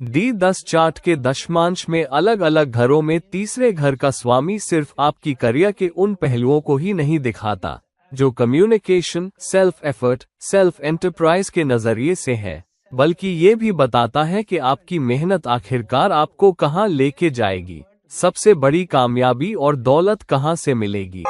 D10 chart के दशमांश में अलग अलग घरों में तीसरे घर का स्वामी सिर्फ आपकी करियर के उन पहलुओं को ही नहीं दिखाता जो communication, self effort, self enterprise के नजरिए से है, बल्कि ये भी बताता है कि आपकी मेहनत आखिरकार आपको कहाँ लेके जाएगी, सबसे बड़ी कामयाबी और दौलत कहाँ से मिलेगी।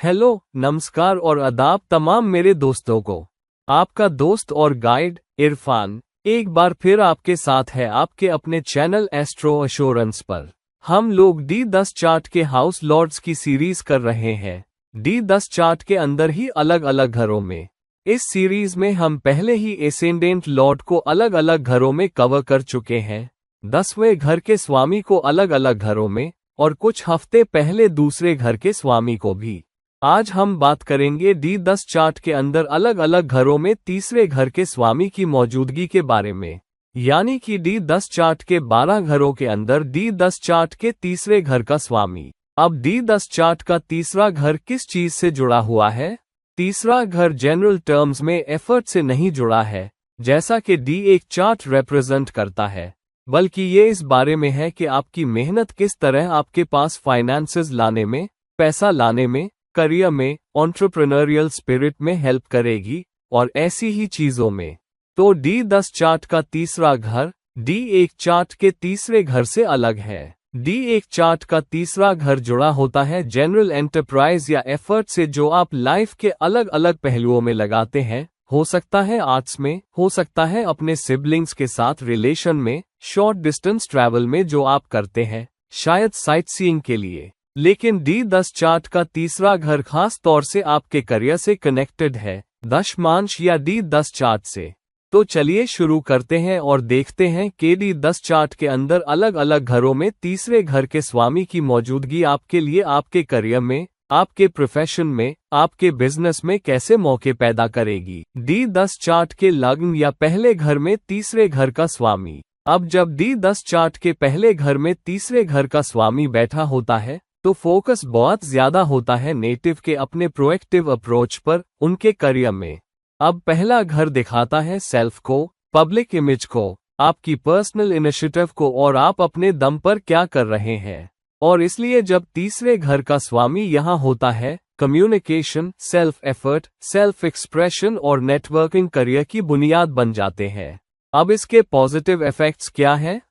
हेलो, नमस्कार और आदाब तमाम मेरे दोस्तों को। आपका दोस्त और गाइड इरफान एक बार फिर आपके साथ है आपके अपने चैनल एस्ट्रो एश्योरेंस पर। हम लोग D10 चार्ट के हाउस लॉर्ड्स की सीरीज कर रहे हैं, D10 चार्ट के अंदर ही अलग अलग घरों में। इस सीरीज में हम पहले ही एसेंडेंट लॉर्ड को अलग अलग घरों में कवर कर चुके हैं, 10वें घर के स्वामी को अलग अलग घरों में, और कुछ हफ्ते पहले दूसरे घर के स्वामी को भी। आज हम बात करेंगे D10 चार्ट के अंदर अलग अलग घरों में तीसरे घर के स्वामी की मौजूदगी के बारे में, यानी कि D10 चार्ट के 12 घरों के अंदर D10 चार्ट के तीसरे घर का स्वामी। अब D10 चार्ट का तीसरा घर किस चीज से जुड़ा हुआ है? तीसरा घर जनरल टर्म्स में एफर्ट से नहीं जुड़ा है, जैसा कि D1 चार्ट रिप्रेजेंट करता है, बल्कि ये इस बारे में है कि आपकी मेहनत किस तरह आपके पास फाइनेंसेस लाने में, पैसा लाने में, करियर में, एंटरप्रेन्योरियल स्पिरिट में हेल्प करेगी और ऐसी ही चीजों में। तो D10 चार्ट का तीसरा घर D1 चार्ट के तीसरे घर से अलग है। D1 चार्ट का तीसरा घर जुड़ा होता है जनरल एंटरप्राइज या एफर्ट से, जो आप लाइफ के अलग अलग पहलुओं में लगाते हैं। हो सकता है आर्ट्स में, हो सकता है अपने सिबलिंग्स के साथ रिलेशन में, शॉर्ट डिस्टेंस ट्रैवल में जो आप करते हैं, शायद साइट सीइंग के लिए। लेकिन D10 चार्ट का तीसरा घर खास तौर से आपके करियर से कनेक्टेड है, दशमांश या D10 चार्ट से। तो चलिए शुरू करते हैं और देखते हैं कि D10 चार्ट के अंदर अलग अलग घरों में तीसरे घर के स्वामी की मौजूदगी आपके लिए आपके करियर में, आपके प्रोफेशन में, आपके बिजनेस में कैसे मौके पैदा करेगी। D10 चार्ट के लग्न या पहले घर में तीसरे घर का स्वामी। अब जब D10 चार्ट के पहले घर में तीसरे घर का स्वामी बैठा होता है तो फोकस बहुत ज्यादा होता है नेटिव के अपने प्रोएक्टिव अप्रोच पर, उनके करियर में। अब पहला घर दिखाता है सेल्फ को, पब्लिक इमेज को, आपकी पर्सनल इनिशिएटिव को और आप अपने दम पर क्या कर रहे हैं। और इसलिए जब तीसरे घर का स्वामी यहाँ होता है, communication, self effort, self expression और नेटवर्किंग करियर की बुनियाद बन जाते हैं। अब इसके पॉजिटिव इफेक्ट्स क्या हैं?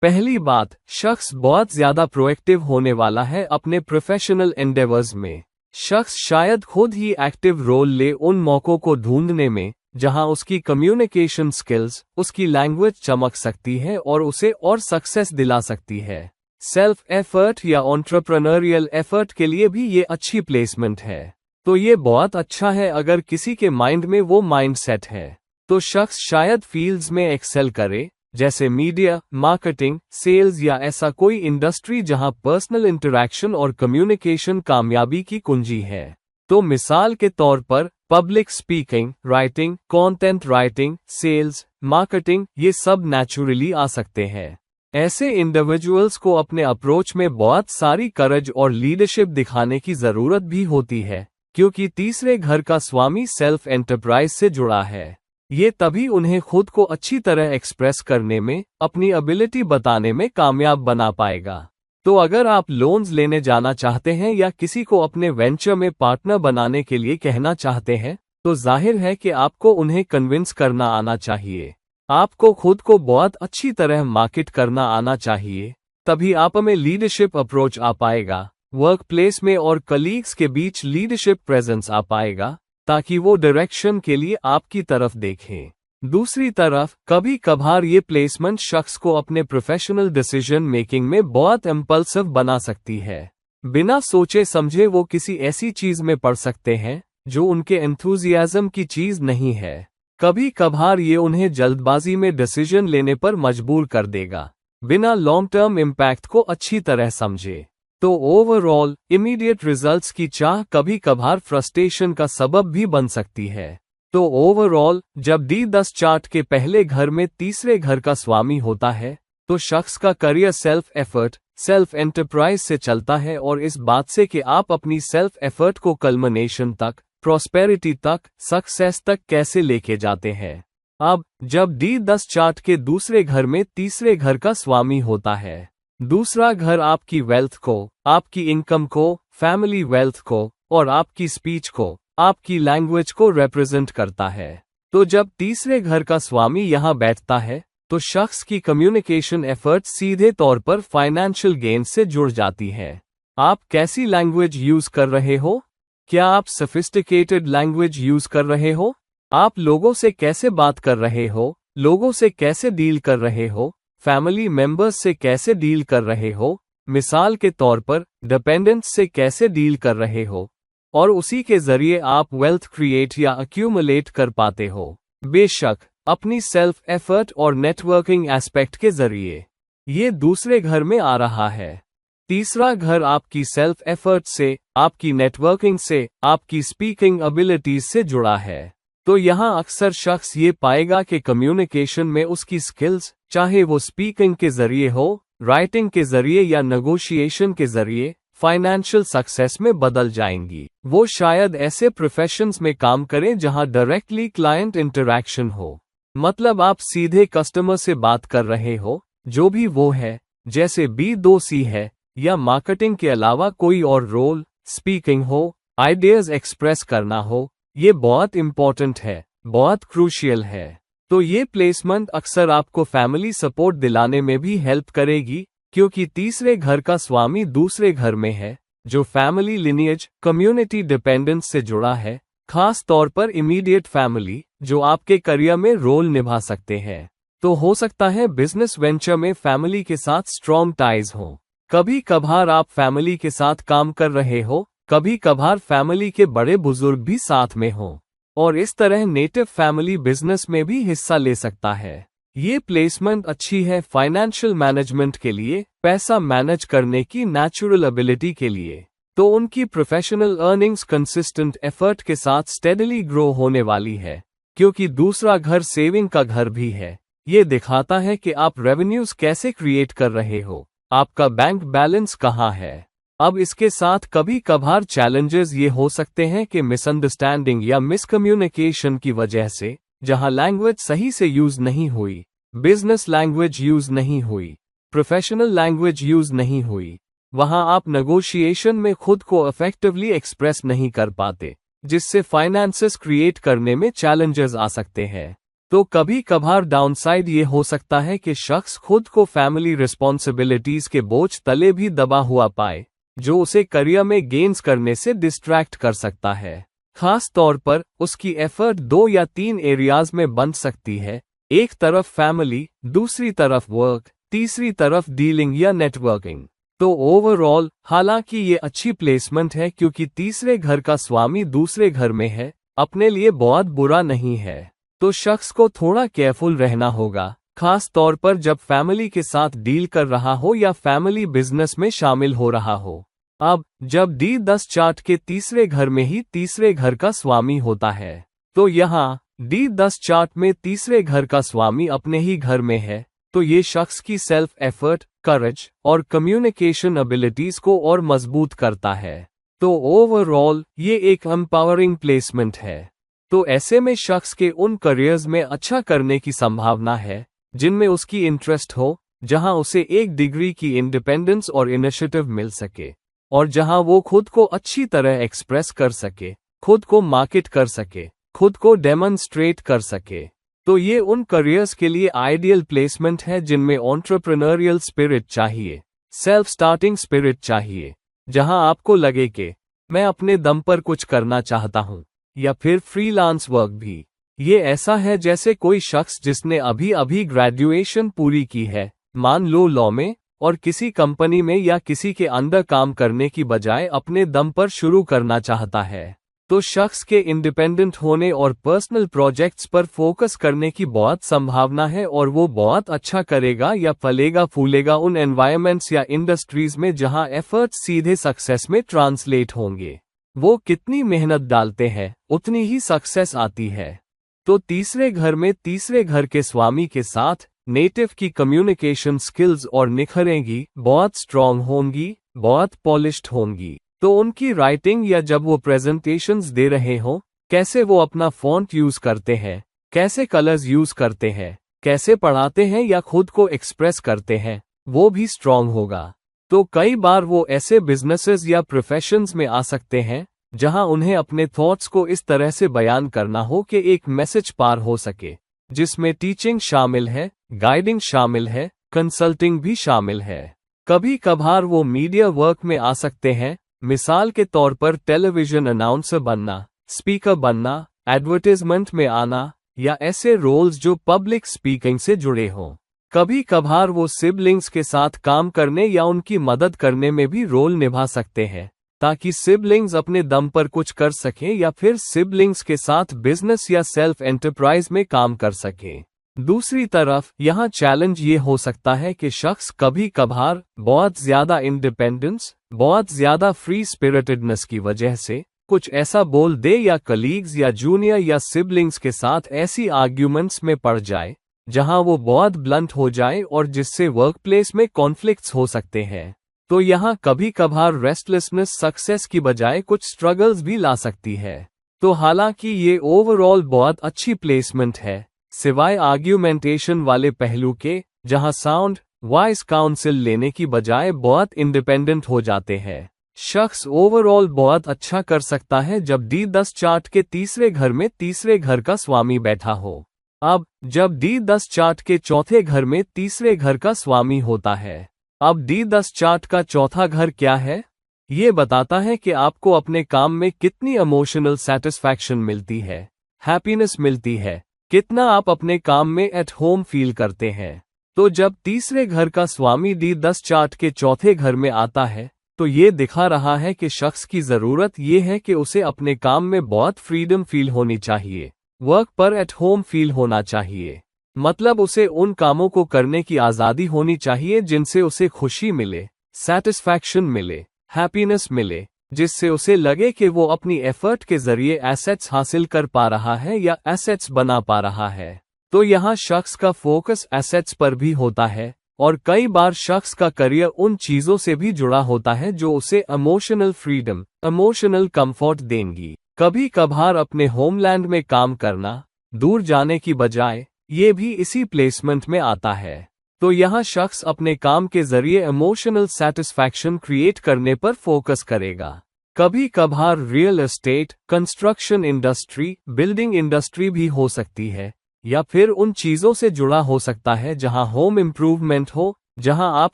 पहली बात, शख्स बहुत ज्यादा प्रोएक्टिव होने वाला है अपने प्रोफेशनल एंडेवर्स में। शख्स शायद खुद ही एक्टिव रोल ले उन मौकों को ढूंढने में जहां उसकी कम्युनिकेशन स्किल्स, उसकी लैंग्वेज चमक सकती है और उसे और सक्सेस दिला सकती है। सेल्फ एफर्ट या एंटरप्रेन्योरियल एफर्ट के लिए भी ये अच्छी प्लेसमेंट है। तो ये बहुत अच्छा है अगर किसी के माइंड में वो माइंड सेट है। तो शख्स शायद फील्ड्स में एक्सेल करे, जैसे मीडिया, मार्केटिंग, सेल्स या ऐसा कोई इंडस्ट्री जहां पर्सनल इंटरैक्शन और कम्युनिकेशन कामयाबी की कुंजी है। तो मिसाल के तौर पर public speaking, writing, content writing, sales, marketing, ये सब नेचुरली आ सकते हैं। ऐसे इंडिविजुअल्स को अपने अप्रोच में बहुत सारी करज और लीडरशिप दिखाने की जरूरत भी होती है, क्योंकि तीसरे घर का स्वामी सेल्फ एंटरप्राइज से जुड़ा है। ये तभी उन्हें खुद को अच्छी तरह एक्सप्रेस करने में, अपनी एबिलिटी बताने में कामयाब बना पाएगा। तो अगर आप लोन्स लेने जाना चाहते हैं या किसी को अपने वेंचर में पार्टनर बनाने के लिए कहना चाहते हैं, तो जाहिर है कि आपको उन्हें कन्विंस करना आना चाहिए। आपको खुद को बहुत अच्छी तरह मार्केट करना आना चाहिए, तभी आप में लीडरशिप अप्रोच आ पाएगा, वर्क प्लेस में और कलीग्स के बीच लीडरशिप प्रेजेंस आ पाएगा, ताकि वो डायरेक्शन के लिए आपकी तरफ देखें। दूसरी तरफ कभी कभार ये प्लेसमेंट शख्स को अपने प्रोफेशनल डिसीजन मेकिंग में बहुत इम्पल्सिव बना सकती है। बिना सोचे समझे वो किसी ऐसी चीज में पड़ सकते हैं जो उनके एंथुजियाज्म की चीज नहीं है। कभी कभार ये उन्हें जल्दबाजी में डिसीजन लेने पर मजबूर कर देगा, बिना लॉन्ग टर्म इम्पैक्ट को अच्छी तरह समझे। तो ओवरऑल इमीडिएट रिजल्ट्स की चाह कभी कभार फ्रस्ट्रेशन का सबब भी बन सकती है। तो ओवरऑल जब D10 चार्ट के पहले घर में तीसरे घर का स्वामी होता है, तो शख्स का career self effort, self enterprise से चलता है और इस बात से कि आप अपनी सेल्फ एफर्ट को कल्मिनेशन तक, प्रॉस्पेरिटी तक, सक्सेस तक कैसे लेके जाते हैं। अब जब D10 चार्ट के दूसरे घर में तीसरे घर का स्वामी होता है, दूसरा घर आपकी वेल्थ को, आपकी इनकम को, फैमिली वेल्थ को और आपकी स्पीच को, आपकी लैंग्वेज को रिप्रेजेंट करता है। तो जब तीसरे घर का स्वामी यहाँ बैठता है तो शख्स की कम्युनिकेशन एफर्ट सीधे तौर पर फाइनेंशियल गेन से जुड़ जाती है। आप कैसी लैंग्वेज यूज कर रहे हो? क्या आप सोफिस्टिकेटेड लैंग्वेज यूज कर रहे हो? आप लोगों से कैसे बात कर रहे हो? लोगों से कैसे डील कर रहे हो? फैमिली मेंबर्स से कैसे डील कर रहे हो? मिसाल के तौर पर डिपेंडेंट्स से कैसे डील कर रहे हो? और उसी के जरिए आप वेल्थ क्रिएट या अक्यूमुलेट कर पाते हो, बेशक अपनी सेल्फ एफर्ट और नेटवर्किंग एस्पेक्ट के जरिए। ये दूसरे घर में आ रहा है। तीसरा घर आपकी सेल्फ एफर्ट से, आपकी नेटवर्किंग से, आपकी स्पीकिंग एबिलिटीज से जुड़ा है। तो यहाँ अक्सर शख्स ये पाएगा कि कम्युनिकेशन में उसकी स्किल्स, चाहे वो स्पीकिंग के जरिए हो, राइटिंग के जरिए या नेगोशिएशन के जरिए, फाइनेंशियल सक्सेस में बदल जाएंगी। वो शायद ऐसे प्रोफेशंस में काम करें जहां डायरेक्टली क्लाइंट इंटरैक्शन हो, मतलब आप सीधे कस्टमर से बात कर रहे हो, जो भी वो है, जैसे B2C है, या मार्केटिंग के अलावा कोई और रोल, स्पीकिंग हो, आइडियाज एक्सप्रेस करना हो। ये बहुत इंपॉर्टेंट है, बहुत क्रूशियल है। तो ये प्लेसमेंट अक्सर आपको फैमिली सपोर्ट दिलाने में भी हेल्प करेगी, क्योंकि तीसरे घर का स्वामी दूसरे घर में है, जो फैमिली लिनिएज, कम्युनिटी डिपेंडेंस से जुड़ा है, खास तौर पर इमीडिएट फैमिली, जो आपके करियर में रोल निभा सकते हैं। तो हो सकता है बिजनेस वेंचर में फैमिली के साथ स्ट्रॉन्ग टाइज हो। कभी कभार आप फैमिली के साथ काम कर रहे हो, कभी कभार फैमिली के बड़े बुजुर्ग भी साथ में हो, और इस तरह नेटिव फैमिली बिजनेस में भी हिस्सा ले सकता है। ये प्लेसमेंट अच्छी है फाइनेंशियल मैनेजमेंट के लिए, पैसा मैनेज करने की नेचुरल एबिलिटी के लिए। तो उनकी प्रोफेशनल अर्निंग्स कंसिस्टेंट एफर्ट के साथ स्टेडली ग्रो होने वाली है, क्योंकि दूसरा घर सेविंग का घर भी है। ये दिखाता है कि आप रेवेन्यूज कैसे क्रिएट कर रहे हो, आपका बैंक बैलेंस कहाँ है। अब इसके साथ कभी कभार चैलेंजेस ये हो सकते हैं कि मिसअंडरस्टैंडिंग या मिसकम्युनिकेशन की वजह से, जहां लैंग्वेज सही से यूज नहीं हुई, बिजनेस लैंग्वेज यूज नहीं हुई, प्रोफेशनल लैंग्वेज यूज नहीं हुई, वहां आप नेगोशिएशन में खुद को इफेक्टिवली एक्सप्रेस नहीं कर पाते, जिससे फाइनेंसेस क्रिएट करने में चैलेंजेस आ सकते हैं। तो कभी कभार डाउनसाइड ये हो सकता है कि शख्स खुद को फैमिली रिस्पॉन्सिबिलिटीज के बोझ तले भी दबा हुआ पाए, जो उसे करियर में गेन्स करने से डिस्ट्रैक्ट कर सकता है। खास तौर पर उसकी एफर्ट 2 या 3 एरियाज में बन सकती है, एक तरफ फैमिली, दूसरी तरफ वर्क, तीसरी तरफ डीलिंग या नेटवर्किंग। तो ओवरऑल हालांकि ये अच्छी प्लेसमेंट है क्योंकि तीसरे घर का स्वामी दूसरे घर में है, अपने लिए बहुत बुरा नहीं है। तो शख्स को थोड़ा केयरफुल रहना होगा, खास तौर पर जब फैमिली के साथ डील कर रहा हो या फैमिली बिजनेस में शामिल हो रहा हो। अब जब D10 चार्ट के तीसरे घर में ही तीसरे घर का स्वामी होता है, तो यहाँ D10 चार्ट में तीसरे घर का स्वामी अपने ही घर में है, तो ये शख्स की सेल्फ एफर्ट, करेज और कम्युनिकेशन एबिलिटीज को और मजबूत करता है। तो ओवरऑल ये एक एम्पावरिंग प्लेसमेंट है। तो ऐसे में शख्स के उन करियर्स में अच्छा करने की संभावना है जिनमें उसकी इंटरेस्ट हो, जहां उसे एक डिग्री की इंडिपेंडेंस और इनिशिएटिव मिल सके, और जहां वो खुद को अच्छी तरह एक्सप्रेस कर सके, खुद को मार्केट कर सके, खुद को डेमोन्स्ट्रेट कर सके। तो ये उन करियर्स के लिए आइडियल प्लेसमेंट है जिनमें एंटरप्रेन्योरियल स्पिरिट चाहिए, सेल्फ स्टार्टिंग स्पिरिट चाहिए, जहां आपको लगे कि मैं अपने दम पर कुछ करना चाहता हूं, या फिर फ्रीलांस वर्क भी। ये ऐसा है जैसे कोई शख्स जिसने अभी अभी ग्रेजुएशन पूरी की है, मान लो लॉ में, और किसी कंपनी में या किसी के अंडर काम करने की बजाय अपने दम पर शुरू करना चाहता है। तो शख्स के इंडिपेंडेंट होने और पर्सनल प्रोजेक्ट्स पर फोकस करने की बहुत संभावना है, और वो बहुत अच्छा करेगा या फलेगा फूलेगा उन एनवायरमेंट्स या इंडस्ट्रीज में जहां एफर्ट्स सीधे सक्सेस में ट्रांसलेट होंगे। वो कितनी मेहनत डालते हैं, उतनी ही सक्सेस आती है। तो तीसरे घर में तीसरे घर के स्वामी के साथ नेटिव की कम्युनिकेशन स्किल्स और निखरेंगी, बहुत स्ट्रॉन्ग होंगी, बहुत पॉलिश्ड होंगी। तो उनकी राइटिंग या जब वो प्रेजेंटेशंस दे रहे हो, कैसे वो अपना फॉन्ट यूज करते हैं, कैसे कलर्स यूज करते हैं, कैसे पढ़ाते हैं या खुद को एक्सप्रेस करते हैं, वो भी स्ट्रांग होगा। तो कई बार वो ऐसे बिजनेसेस या प्रोफेशंस में आ सकते हैं जहां उन्हें अपने थॉट्स को इस तरह से बयान करना हो कि एक मैसेज पार हो सके, जिसमें टीचिंग शामिल है, गाइडिंग शामिल है, कंसल्टिंग भी शामिल है। कभी कभार वो मीडिया वर्क में आ सकते हैं, मिसाल के तौर पर टेलीविजन अनाउंसर बनना, स्पीकर बनना, एडवर्टाइजमेंट में आना या ऐसे रोल्स जो पब्लिक स्पीकिंग से जुड़े हों। कभी कभार वो सिबलिंग्स के साथ काम करने या उनकी मदद करने में भी रोल निभा सकते हैं, ताकि सिबलिंग्स अपने दम पर कुछ कर सकें या फिर सिबलिंग्स के साथ बिजनेस या सेल्फ एंटरप्राइज में काम कर सकें। दूसरी तरफ यहाँ चैलेंज ये हो सकता है कि शख्स कभी कभार बहुत ज्यादा इंडिपेंडेंस, बहुत ज्यादा फ्री स्पिरिटेडनेस की वजह से कुछ ऐसा बोल दे या कलीग्स या जूनियर या सिबलिंग्स के साथ ऐसी आर्ग्यूमेंट्स में पड़ जाए जहां वो बहुत ब्लंट हो जाए और जिससे वर्कप्लेस में कॉन्फ्लिक्ट्स हो सकते हैं। तो यहाँ कभी कभार रेस्टलेसनेस सक्सेस की बजाय कुछ स्ट्रगल्स भी ला सकती है। तो हालांकि ये ओवरऑल बहुत अच्छी प्लेसमेंट है, सिवाय आर्ग्यूमेंटेशन वाले पहलू के, जहां साउंड वाइज काउंसिल लेने की बजाय बहुत इंडिपेंडेंट हो जाते हैं। शख्स ओवरऑल बहुत अच्छा कर सकता है जब D10 चार्ट के तीसरे घर में तीसरे घर का स्वामी बैठा हो। अब जब D10 चार्ट के चौथे घर में तीसरे घर का स्वामी होता है, अब D10 चार्ट का चौथा घर क्या है? ये बताता है कि आपको अपने काम में कितनी इमोशनल सेटिस्फैक्शन मिलती है, हैप्पीनेस मिलती है, कितना आप अपने काम में एट होम फील करते हैं। तो जब तीसरे घर का स्वामी D10 चार्ट के चौथे घर में आता है, तो ये दिखा रहा है कि शख्स की जरूरत ये है कि उसे अपने काम में बहुत फ्रीडम फील होनी चाहिए, वर्क पर एट होम फील होना चाहिए। मतलब उसे उन कामों को करने की आज़ादी होनी चाहिए जिनसे उसे खुशी मिले, सेटिस्फैक्शन मिले, हैप्पीनेस मिले, जिससे उसे लगे कि वो अपनी एफर्ट के जरिए एसेट्स हासिल कर पा रहा है या एसेट्स बना पा रहा है। तो यहाँ शख्स का फोकस एसेट्स पर भी होता है और कई बार शख्स का करियर उन चीज़ों से भी जुड़ा होता है जो उसे इमोशनल फ्रीडम, इमोशनल कंफर्ट देंगी। कभी कभार अपने होमलैंड में काम करना, दूर जाने की बजाय, ये भी इसी प्लेसमेंट में आता है। तो यहाँ शख्स अपने काम के जरिए इमोशनल सेटिस्फैक्शन क्रिएट करने पर फोकस करेगा। कभी कभार real estate, construction industry, building industry भी हो सकती है, या फिर उन चीज़ों से जुड़ा हो सकता है जहां होम इम्प्रूवमेंट हो, जहां आप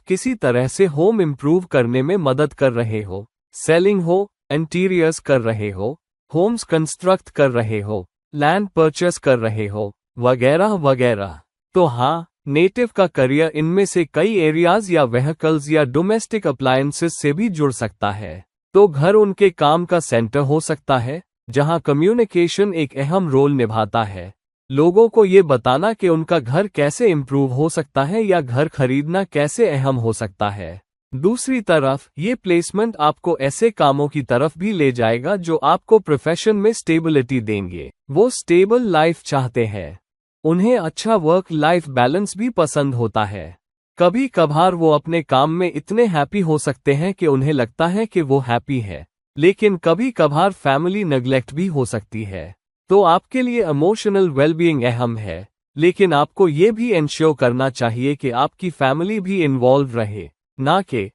किसी तरह से होम इम्प्रूव करने में मदद कर रहे हो, सेलिंग हो, इंटीरियर्स कर रहे हो, होम्स कंस्ट्रक्ट कर रहे हो, लैंड परचेस कर रहे हो, वगैरह वगैरह। तो हाँ, नेटिव का करियर इनमें से कई एरियाज या व्हीकल्स या डोमेस्टिक अप्लायंसेस से भी जुड़ सकता है। तो घर उनके काम का सेंटर हो सकता है, जहां कम्युनिकेशन एक अहम रोल निभाता है। लोगों को ये बताना कि उनका घर कैसे इम्प्रूव हो सकता है या घर खरीदना कैसे अहम हो सकता है। दूसरी तरफ ये प्लेसमेंट आपको ऐसे कामों की तरफ भी ले जाएगा जो आपको प्रोफेशन में स्टेबिलिटी देंगे। वो स्टेबल लाइफ चाहते हैं, उन्हें अच्छा वर्क लाइफ बैलेंस भी पसंद होता है। कभी कभार वो अपने काम में इतने हैप्पी हो सकते हैं कि उन्हें लगता है कि वो हैप्पी है, लेकिन कभी कभार फैमिली नेग्लेक्ट भी हो सकती है। तो आपके लिए इमोशनल वेलबीइंग अहम है, लेकिन आपको ये भी इंश्योर करना चाहिए कि आपकी फैमिली भी इन्वॉल्व रहे, ना कि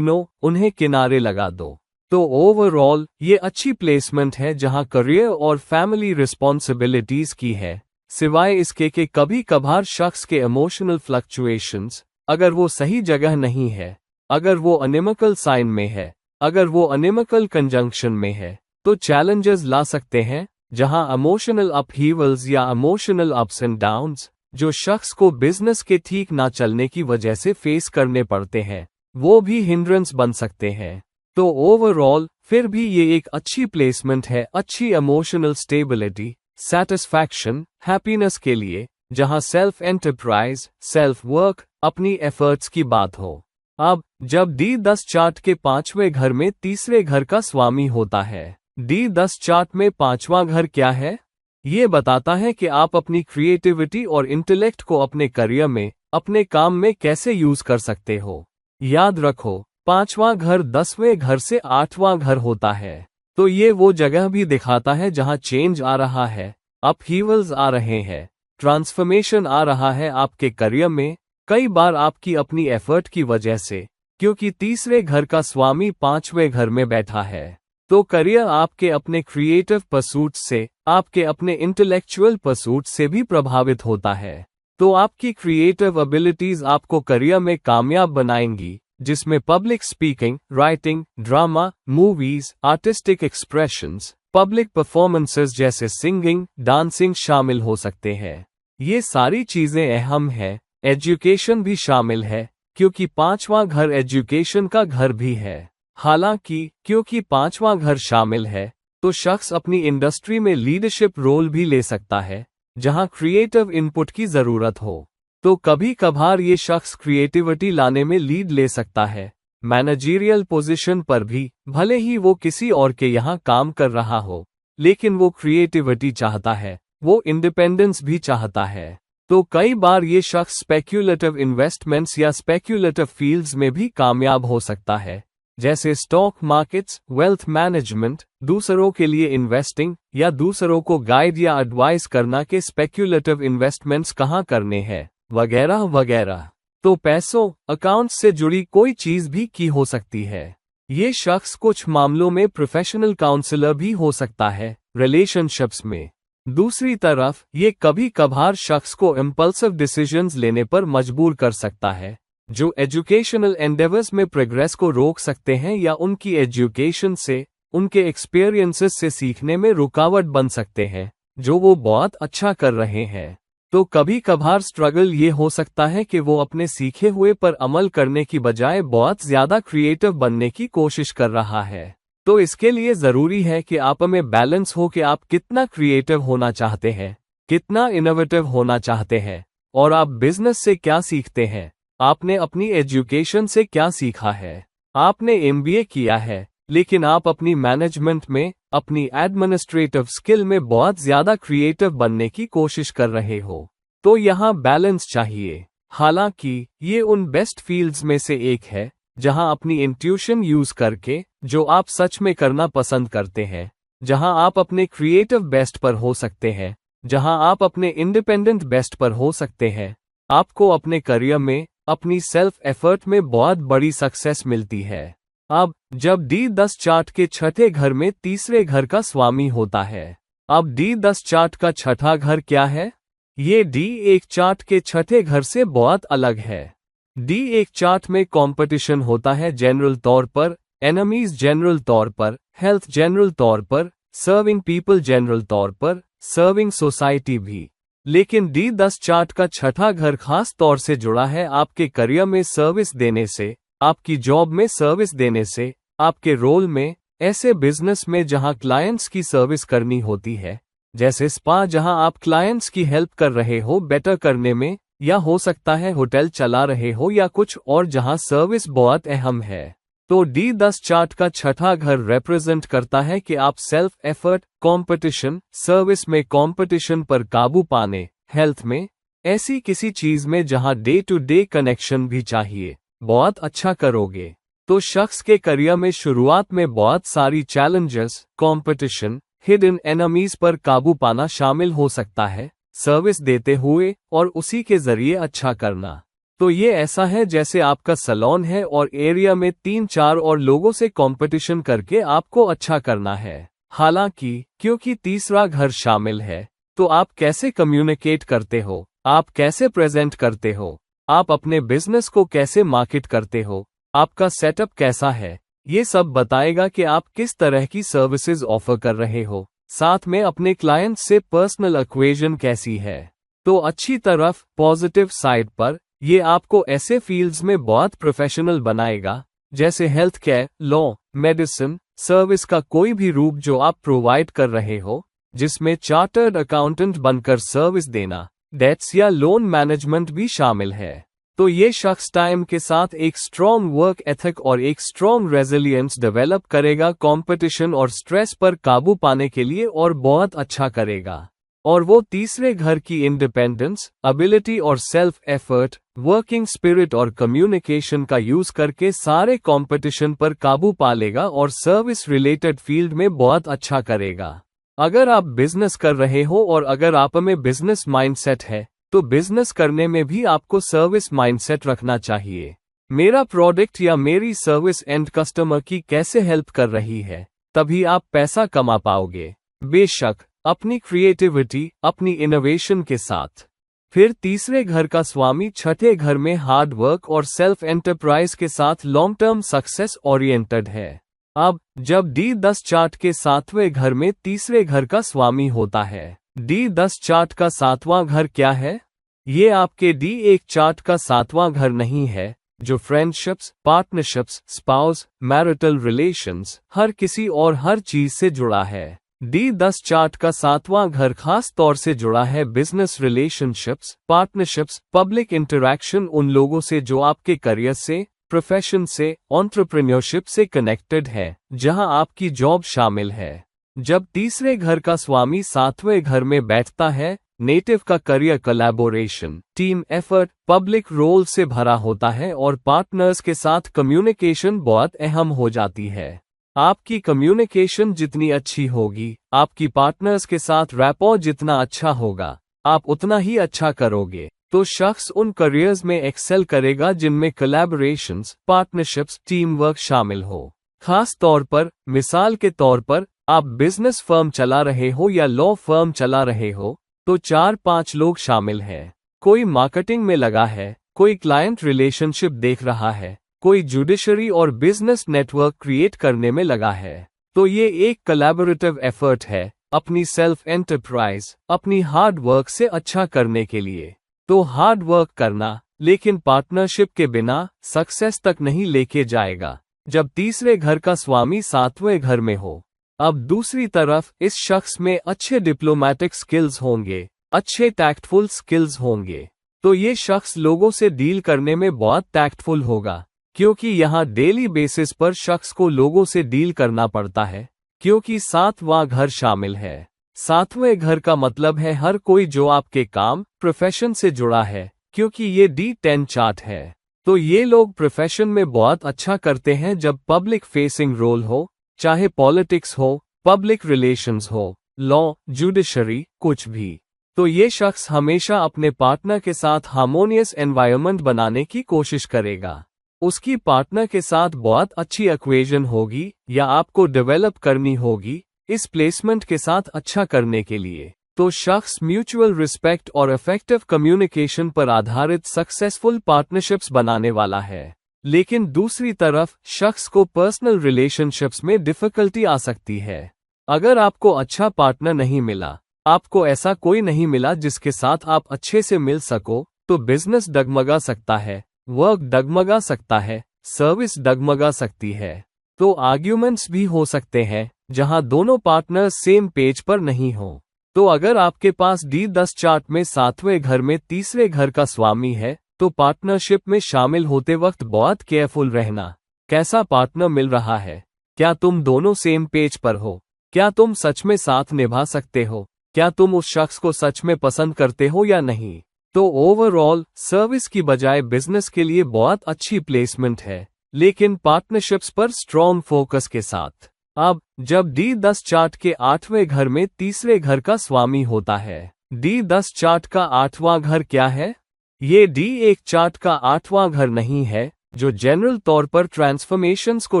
उन्हें किनारे लगा दो। तो ओवरऑल ये अच्छी प्लेसमेंट है जहां करियर और फैमिली रिस्पॉन्सिबिलिटीज की है, सिवाय इसके कि कभी कभार शख्स के इमोशनल फ्लक्चुएशंस, अगर वो सही जगह नहीं है, अगर वो अनिमिकल साइन में है, अगर वो अनिमिकल कंजंक्शन में है, तो चैलेंजेस ला सकते हैं, जहां इमोशनल अपहीवल्स या इमोशनल अप्स एंड डाउन्स जो शख्स को बिजनेस के ठीक ना चलने की वजह से फेस करने पड़ते हैं, वो भी हिंड्रेंस बन सकते हैं। तो ओवरऑल फिर भी ये एक अच्छी प्लेसमेंट है अच्छी इमोशनल स्टेबिलिटी, सेटिस्फैक्शन, हैप्पीनेस के लिए, जहां सेल्फ एंटरप्राइज, सेल्फ वर्क, अपनी एफर्ट्स की बात हो। अब जब D10 चार्ट के पांचवें घर में तीसरे घर का स्वामी होता है, D10 चार्ट में पांचवा घर क्या है? ये बताता है कि आप अपनी क्रिएटिविटी और इंटेलेक्ट को अपने करियर में, अपने काम में कैसे यूज कर सकते हो। याद रखो, 5वां घर 10वें घर से 8वां घर होता है, तो ये वो जगह भी दिखाता है जहां चेंज आ रहा है, अपहीवल्स आ रहे हैं, ट्रांसफॉर्मेशन आ रहा है आपके करियर में, कई बार आपकी अपनी एफर्ट की वजह से, क्योंकि तीसरे घर का स्वामी 5वें घर में बैठा है। तो करियर आपके अपने क्रिएटिव परसूट से, आपके अपने इंटेलेक्चुअल परसूट से भी प्रभावित होता है। तो आपकी क्रिएटिव एबिलिटीज आपको करियर में कामयाब बनाएंगी, जिसमें public speaking, writing, drama, movies, artistic expressions, public performances जैसे सिंगिंग, डांसिंग शामिल हो सकते हैं। ये सारी चीजें अहम है। एजुकेशन भी शामिल है, क्योंकि 5वां घर एजुकेशन का घर भी है। हालांकि क्योंकि 5वां घर शामिल है, तो शख्स अपनी इंडस्ट्री में लीडरशिप रोल भी ले सकता है, जहां क्रिएटिव इनपुट की जरूरत हो। तो कभी कभार ये शख्स क्रिएटिविटी लाने में लीड ले सकता है, मैनेजरियल पोजीशन पर भी, भले ही वो किसी और के यहाँ काम कर रहा हो, लेकिन वो क्रिएटिविटी चाहता है, वो इंडिपेंडेंस भी चाहता है। तो कई बार ये शख्स स्पेक्युलेटिव इन्वेस्टमेंट्स या स्पेक्युलेटिव फील्ड्स में भी कामयाब हो सकता है, जैसे स्टॉक मार्केट्स, वेल्थ मैनेजमेंट, दूसरों के लिए इन्वेस्टिंग, या दूसरों को गाइड या एडवाइस करना कि स्पेक्युलेटिव इन्वेस्टमेंट्स कहाँ करने हैं, वगैरह वगैरह। तो पैसों, अकाउंट से जुड़ी कोई चीज भी की हो सकती है। ये शख्स कुछ मामलों में प्रोफेशनल काउंसलर भी हो सकता है, रिलेशनशिप्स में। दूसरी तरफ ये कभी कभार शख्स को इम्पल्सिव डिसीजंस लेने पर मजबूर कर सकता है, जो एजुकेशनल एंडेवर्स में प्रोग्रेस को रोक सकते हैं या उनकी एजुकेशन से, उनके एक्सपीरियंसेस से सीखने में रुकावट बन सकते हैं, जो वो बहुत अच्छा कर रहे हैं। तो कभी कभार स्ट्रगल ये हो सकता है कि वो अपने सीखे हुए पर अमल करने की बजाय बहुत ज्यादा क्रिएटिव बनने की कोशिश कर रहा है। तो इसके लिए जरूरी है कि आप में बैलेंस हो कि आप कितना क्रिएटिव होना चाहते हैं, कितना इनोवेटिव होना चाहते हैं, और आप बिजनेस से क्या सीखते हैं, आपने अपनी एजुकेशन से क्या सीखा है। आपने एमबीए किया है, लेकिन आप अपनी मैनेजमेंट में, अपनी एडमिनिस्ट्रेटिव स्किल में बहुत ज्यादा क्रिएटिव बनने की कोशिश कर रहे हो। तो यहाँ बैलेंस चाहिए। हालांकि ये उन बेस्ट फील्ड्स में से एक है जहां अपनी इंट्यूशन यूज करके, जो आप सच में करना पसंद करते हैं, जहां आप अपने क्रिएटिव बेस्ट पर हो सकते हैं, जहां आप अपने इंडिपेंडेंट बेस्ट पर हो सकते हैं, आपको अपने करियर में, अपनी सेल्फ एफर्ट में बहुत बड़ी सक्सेस मिलती है। अब जब D10 चार्ट के छठे घर में तीसरे घर का स्वामी होता है, अब D10 चार्ट का छठा घर क्या है? ये D1 चार्ट के छठे घर से बहुत अलग है। D1 चार्ट में कंपटीशन होता है जनरल तौर पर, एनिमीज जनरल तौर पर, हेल्थ जनरल तौर पर, सर्विंग पीपल जनरल तौर पर, सर्विंग सोसाइटी भी। लेकिन D10 चार्ट का छठा घर खास तौर से जुड़ा है आपके करियर में सर्विस देने से, आपकी जॉब में सर्विस देने से, आपके रोल में, ऐसे बिजनेस में जहां क्लाइंट्स की सर्विस करनी होती है, जैसे स्पा जहां आप क्लाइंट्स की हेल्प कर रहे हो बेटर करने में, या हो सकता है होटल चला रहे हो या कुछ और जहां सर्विस बहुत अहम है। तो D10 चार्ट का छठा घर रिप्रेजेंट करता है कि आप सेल्फ एफर्ट, कंपटीशन, सर्विस में कंपटीशन पर काबू पाने, हेल्थ में, ऐसी किसी चीज में जहां डे टू डे कनेक्शन भी चाहिए, बहुत अच्छा करोगे। तो शख्स के करियर में शुरुआत में बहुत सारी चैलेंजेस, कंपटीशन, हिडन एनिमीज पर काबू पाना शामिल हो सकता है, सर्विस देते हुए और उसी के जरिए अच्छा करना। तो ये ऐसा है जैसे आपका सैलून है और एरिया में 3-4 और लोगों से कंपटीशन करके आपको अच्छा करना है। हालांकि क्योंकि तीसरा घर शामिल है, तो आप कैसे कम्युनिकेट करते हो, आप कैसे प्रेजेंट करते हो, आप अपने बिजनेस को कैसे मार्केट करते हो, आपका सेटअप कैसा है, ये सब बताएगा कि आप किस तरह की सर्विसेज ऑफर कर रहे हो, साथ में अपने क्लाइंट से पर्सनल इक्वेशन कैसी है। तो अच्छी तरफ, पॉजिटिव साइड पर, ये आपको ऐसे फील्ड्स में बहुत प्रोफेशनल बनाएगा, जैसे health care, law, medicine, service का कोई भी रूप जो आप प्रोवाइड कर रहे हो, जिसमें चार्टर्ड अकाउंटेंट बनकर सर्विस देना, डेट्स या लोन मैनेजमेंट भी शामिल है। तो ये शख्स टाइम के साथ एक स्ट्रॉन्ग वर्क एथिक और एक स्ट्रॉन्ग रेजिलियंस डेवलप करेगा कंपटीशन और स्ट्रेस पर काबू पाने के लिए, और बहुत अच्छा करेगा। और वो तीसरे घर की इंडिपेंडेंस, एबिलिटी और सेल्फ एफर्ट, वर्किंग स्पिरिट और कम्युनिकेशन का यूज करके सारे कंपटीशन पर काबू पा लेगा और सर्विस रिलेटेड फील्ड में बहुत अच्छा करेगा। अगर आप बिजनेस कर रहे हो और अगर आप में बिजनेस माइंडसेट है तो बिजनेस करने में भी आपको सर्विस माइंडसेट रखना चाहिए। मेरा प्रोडक्ट या मेरी सर्विस एंड कस्टमर की कैसे हेल्प कर रही है, तभी आप पैसा कमा पाओगे। बेशक अपनी क्रिएटिविटी, अपनी इनोवेशन के साथ। फिर तीसरे घर का स्वामी छठे घर में हार्ड वर्क और सेल्फ एंटरप्राइज के साथ लॉन्ग टर्म सक्सेस ओरिएंटेड है। अब जब D10 चार्ट के सातवें घर में तीसरे घर का स्वामी होता है, D10 चार्ट का सातवां घर क्या है? ये आपके D1 चार्ट का सातवां घर नहीं है, जो friendships, partnerships, spouse, marital relations, हर किसी और हर चीज से जुड़ा है। D10 चार्ट का सातवां घर खास तौर से जुड़ा है business relationships, partnerships, public interaction, उन लोगों से जो आपके करियर से, प्रोफेशन से, एंटरप्रेन्योरशिप से कनेक्टेड है, जहां आपकी जॉब शामिल है। जब तीसरे घर का स्वामी सातवें घर में बैठता है, नेटिव का career collaboration, team effort, public role से भरा होता है और पार्टनर्स के साथ कम्युनिकेशन बहुत अहम हो जाती है। आपकी कम्युनिकेशन जितनी अच्छी होगी, आपकी पार्टनर्स के साथ रैपो जितना अच्छा होगा, आप उतना ही अच्छा करोगे। तो शख्स उन करियर्स में एक्सेल करेगा जिनमें कोलैबोरेशंस, पार्टनरशिप्स, टीम वर्क शामिल हो। खास तौर पर, मिसाल के तौर पर, आप बिजनेस फर्म चला रहे हो या लॉ फर्म चला रहे हो, तो 4-5 लोग शामिल हैं। कोई मार्केटिंग में लगा है, कोई क्लाइंट रिलेशनशिप देख रहा है, कोई जुडिशरी और बिजनेस नेटवर्क क्रिएट करने में लगा है। तो ये एक कोलैबोरेटिव एफर्ट है अपनी सेल्फ एंटरप्राइज, अपनी हार्ड वर्क से अच्छा करने के लिए। तो हार्ड वर्क करना, लेकिन पार्टनरशिप के बिना सक्सेस तक नहीं लेके जाएगा, जब तीसरे घर का स्वामी सातवें घर में हो। अब दूसरी तरफ इस शख्स में अच्छे डिप्लोमेटिक स्किल्स होंगे, अच्छे टैक्टफुल स्किल्स होंगे। तो ये शख्स लोगों से डील करने में बहुत टैक्टफुल होगा, क्योंकि यहाँ डेली बेसिस पर शख्स को लोगों से डील करना पड़ता है, क्योंकि सातवां घर शामिल है। सातवें घर का मतलब है हर कोई जो आपके काम, प्रोफेशन से जुड़ा है, क्योंकि ये D10 चार्ट है। तो ये लोग प्रोफेशन में बहुत अच्छा करते हैं जब पब्लिक फेसिंग रोल हो, चाहे पॉलिटिक्स हो, पब्लिक रिलेशंस हो, लॉ, जुडिशरी, कुछ भी। तो ये शख्स हमेशा अपने पार्टनर के साथ हार्मोनियस एनवायरनमेंट बनाने की कोशिश करेगा। उसकी पार्टनर के साथ बहुत अच्छी इक्वेशन होगी या आपको डेवलप करनी होगी इस प्लेसमेंट के साथ अच्छा करने के लिए। तो शख्स म्यूचुअल रिस्पेक्ट और इफेक्टिव कम्युनिकेशन पर आधारित सक्सेसफुल पार्टनरशिप्स बनाने वाला है। लेकिन दूसरी तरफ शख्स को पर्सनल रिलेशनशिप्स में डिफिकल्टी आ सकती है। अगर आपको अच्छा पार्टनर नहीं मिला, आपको ऐसा कोई नहीं मिला जिसके साथ आप अच्छे से मिल सको, तो बिजनेस डगमगा सकता है, वर्क डगमगा सकता है, सर्विस डगमगा सकती है। तो आर्ग्यूमेंट्स भी हो सकते हैं जहां दोनों पार्टनर सेम पेज पर नहीं हो। तो अगर आपके पास D10 चार्ट में सातवें घर में तीसरे घर का स्वामी है, तो पार्टनरशिप में शामिल होते वक्त बहुत केयरफुल रहना। कैसा पार्टनर मिल रहा है? क्या तुम दोनों सेम पेज पर हो? क्या तुम सच में साथ निभा सकते हो? क्या तुम उस शख्स को सच में पसंद करते हो या नहीं? तो ओवरऑल सर्विस की बजाय बिजनेस के लिए बहुत अच्छी प्लेसमेंट है, लेकिन पार्टनरशिप्स पर स्ट्रॉन्ग फोकस के साथ। अब जब D10 चार्ट के आठवें घर में तीसरे घर का स्वामी होता है, D10 चार्ट का आठवां घर क्या है? ये D1 चार्ट का आठवां घर नहीं है, जो जनरल तौर पर ट्रांसफॉर्मेशंस को